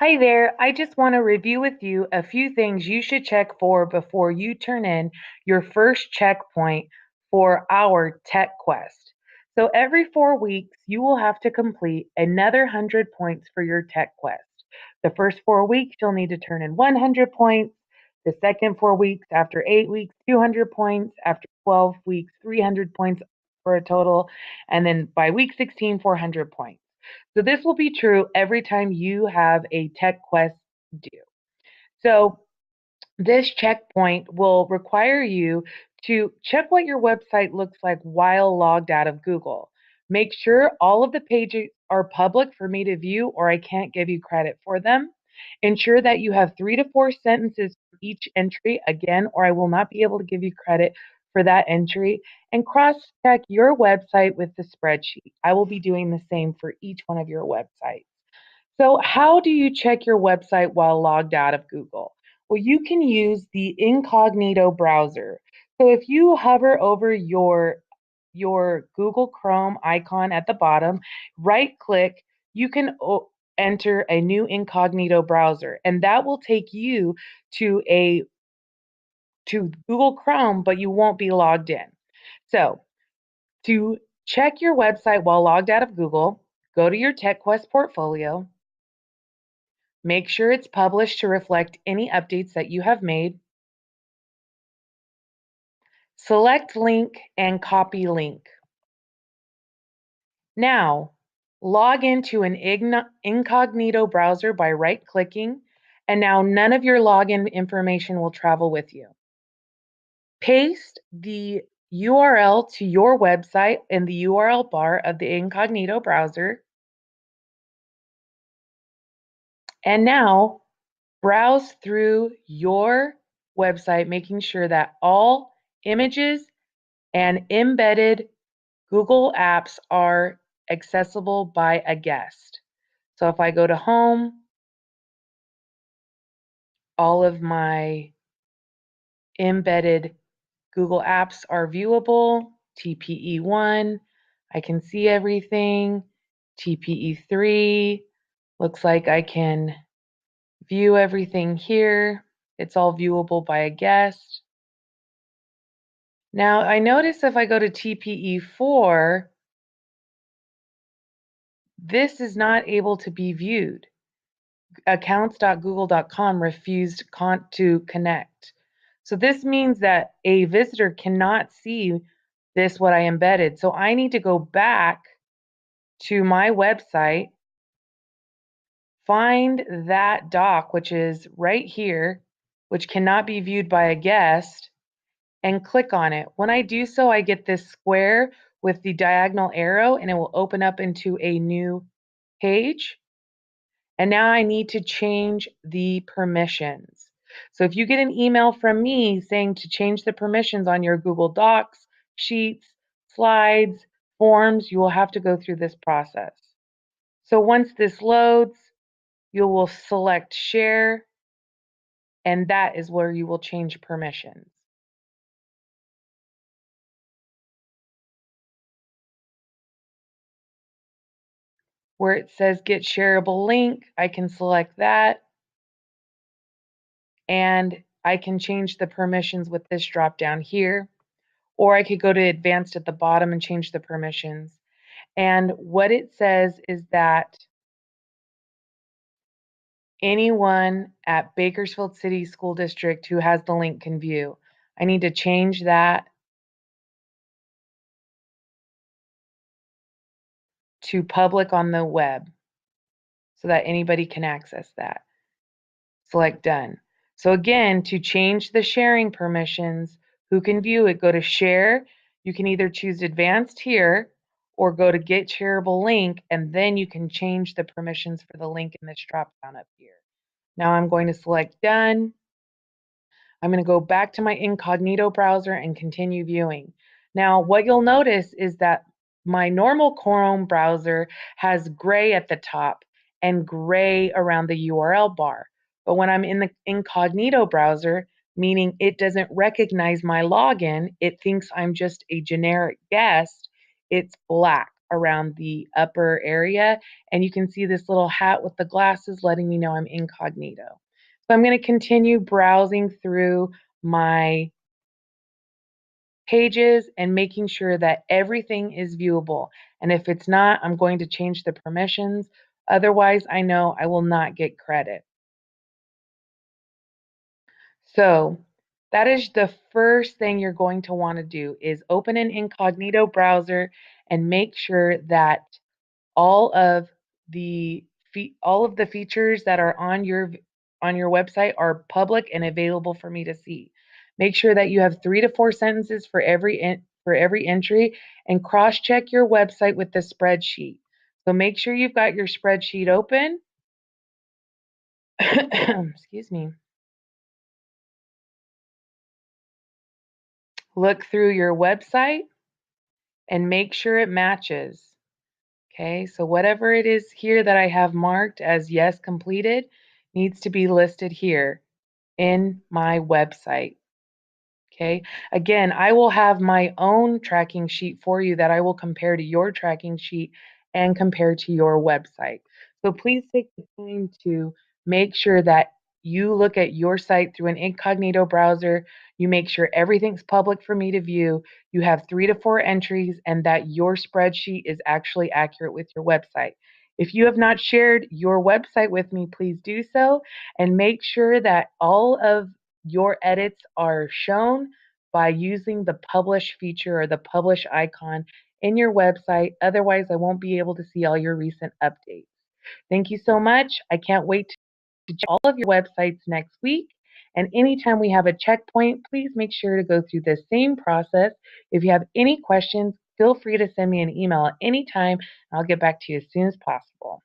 Hi there. I just want to review with you a few things you should check for before you turn in your first checkpoint for our TechQuest. So every 4 weeks, you will have to complete another 100 points for your TechQuest. The first 4 weeks, you'll need to turn in 100 points. The second 4 weeks, after 8 weeks, 200 points. After 12 weeks, 300 points for a total. And then by week 16, 400 points. So this will be true every time you have a tech quest due. So this checkpoint will require you to check what your website looks like while logged out of Google. Make sure all of the pages are public for me to view, or I can't give you credit for them. Ensure that you have 3 to 4 sentences for each entry, again, or I will not be able to give you credit for that entry. And cross check your website with the spreadsheet. I will be doing the same for each one of your websites. So, how do you check your website while logged out of Google? Well, you can use the incognito browser. So, if you hover over your Google Chrome icon at the bottom, right click, you can enter a new incognito browser, and that will take you to a to Google Chrome, but you won't be logged in. So, to check your website while logged out of Google, go to your TechQuest portfolio. Make sure it's published to reflect any updates that you have made. Select link and copy link. Now, log into an incognito browser by right-clicking, and now none of your login information will travel with you. Paste the URL to your website in the URL bar of the incognito browser, and now browse through your website, making sure that all images and embedded Google apps are accessible by a guest. So if I go to home, all of my embedded Google apps are viewable. TPE1, I can see everything. TPE3, looks like I can view everything here. It's all viewable by a guest. Now I notice if I go to TPE4, this is not able to be viewed. Accounts.google.com refused to connect. So this means that a visitor cannot see this, what I embedded. So I need to go back to my website, find that doc, which is right here, which cannot be viewed by a guest, and click on it. When I do so, I get this square with the diagonal arrow, and it will open up into a new page. And now I need to change the permissions. So if you get an email from me saying to change the permissions on your Google Docs, Sheets, Slides, Forms, you will have to go through this process. So once this loads, you will select Share, and that is where you will change permissions. Where it says Get Shareable Link, I can select that, and I can change the permissions with this drop down here. Or I could go to advanced at the bottom and change the permissions. And what it says is that anyone at Bakersfield City School District who has the link can view. I need to change that to public on the web so that anybody can access that. Select done. So again, to change the sharing permissions, who can view it, go to share. You can either choose advanced here or go to get shareable link, and then you can change the permissions for the link in this drop down up here. Now I'm going to select done. I'm going to go back to my incognito browser and continue viewing. Now, what you'll notice is that my normal Chrome browser has gray at the top and gray around the URL bar. But when I'm in the incognito browser, meaning it doesn't recognize my login, it thinks I'm just a generic guest, it's black around the upper area, and you can see this little hat with the glasses letting me know I'm incognito. So I'm going to continue browsing through my pages and making sure that everything is viewable. And if it's not, I'm going to change the permissions. Otherwise, I know I will not get credit. So that is the first thing you're going to want to do is open an incognito browser and make sure that all of all of the features that are on your website are public and available for me to see. Make sure that you have 3 to 4 sentences for for every entry, and cross-check your website with the spreadsheet. So make sure you've got your spreadsheet open. Excuse me. Look through your website and make sure it matches. Okay, so whatever it is here that I have marked as yes completed needs to be listed here in my website. Okay, again, I will have my own tracking sheet for you that I will compare to your tracking sheet and compare to your website. So please take the time to make sure that you look at your site through an incognito browser. You make sure everything's public for me to view. You have 3 to 4 entries, and that your spreadsheet is actually accurate with your website. If you have not shared your website with me, please do so, and make sure that all of your edits are shown by using the publish feature or the publish icon in your website. Otherwise, I won't be able to see all your recent updates. Thank you so much. I can't wait to check all of your websites next week. And anytime we have a checkpoint, please make sure to go through the same process. If you have any questions, feel free to send me an email at any time. I'll get back to you as soon as possible.